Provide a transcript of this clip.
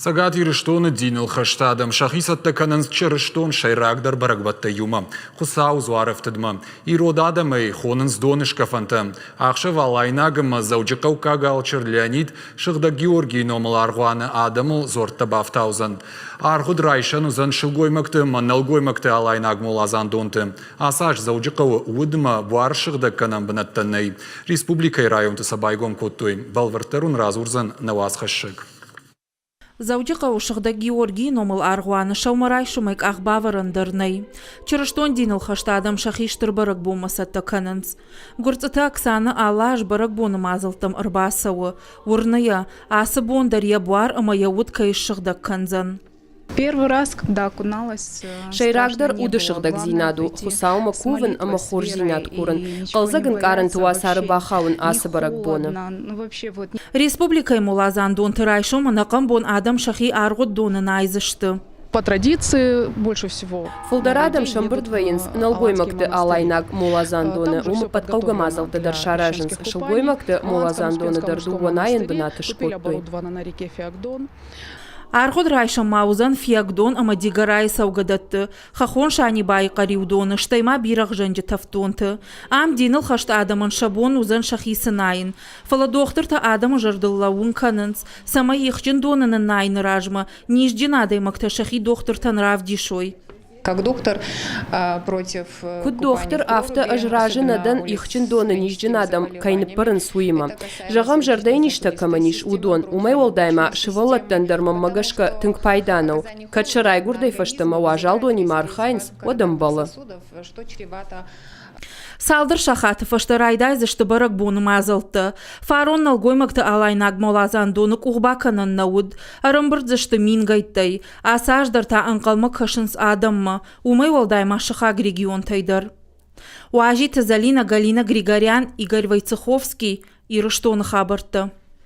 Сагат ирыштоны диныл хаштадым, шахисатта канын чырыштон шайрагдар барагбатта юма. Хусау зуарыфтыдма. Иродадамы хонын сдонышка фантам. Ақшы валайнагыма заужықау кагалчыр Леонид шыгда Георгий номыл арғуаны адамыл зортта бафтаузан. Арғуд райшан узан шылгоймакты, маналгоймакты алайнагмол азандонты. Асаш заужықау уыдыма буар шыгда канам бінаттанай. Республикай районты сабайгом коттой. Балвартарун разурзан навасхашык. Заудиқа ушықда Георгий номыл арғуаны шаумарай шумайк ағбавырындырнай. Чырыштон диныл хаштадам шахиштыр барық болмасатта канынс. Гүрцыта Оксана алаш барық боны мазылтым ырбасауы. Урная асы бондария буар ымая уд кайшықда канзан. Первый раз, когда окуналась... Шайрагдar удышыгдак зинаду, хусаума кувын ама хур зинат курын. Қалзагын карын туасары бахауын асы барак боны. Республикай мулазан дон тырайшым анақам бон адам шахи арғуд доны найзышты. По традиции больше всего. Фулдарадам шамбырдвайынс налгоймакты алайнак мулазан доны. Умы падқауга мазалты дар шаражынс. Шылгоймакты мулазан доны дар дуғанайын бінаты шкоттой. Арғуд райшым маузан фиагдон ама дигарай саугадатты. Хахон шани бай қариудоны, штайма бирақ жэнді тафтонты. Ам диныл хашта адамын шабон узан шахисынайын. Фала доқтырта адамы жардыллауын канынс. Сама ехчен донының найны ражма. Нижден адаймакта шахи доқтыртан равдишой. Как доктор против... Куд доктор авто ажражынадан ихчин доны нижденадам кайныпырын суйма. Жағам жардай ништа каманиш удон. Умай олдайма шывалаттан дармам магашка тынк пайданау. Катшарай гурдай фаштама уажал дони мархайнс одам балы. Салдыр шахаты фаштарайдай зышты барак боны мазылты. Фарон налгоймакты алайнаг молазан доны кухбаканын науд. Арымбырд зышты мин гайттай. Асаждарта анқалмак хашынс адамма. Умай олдайма шахаг регион тайдар. Уажи Тазалина Галина Григорян Игорь Войцеховский ирыштоны хабырты.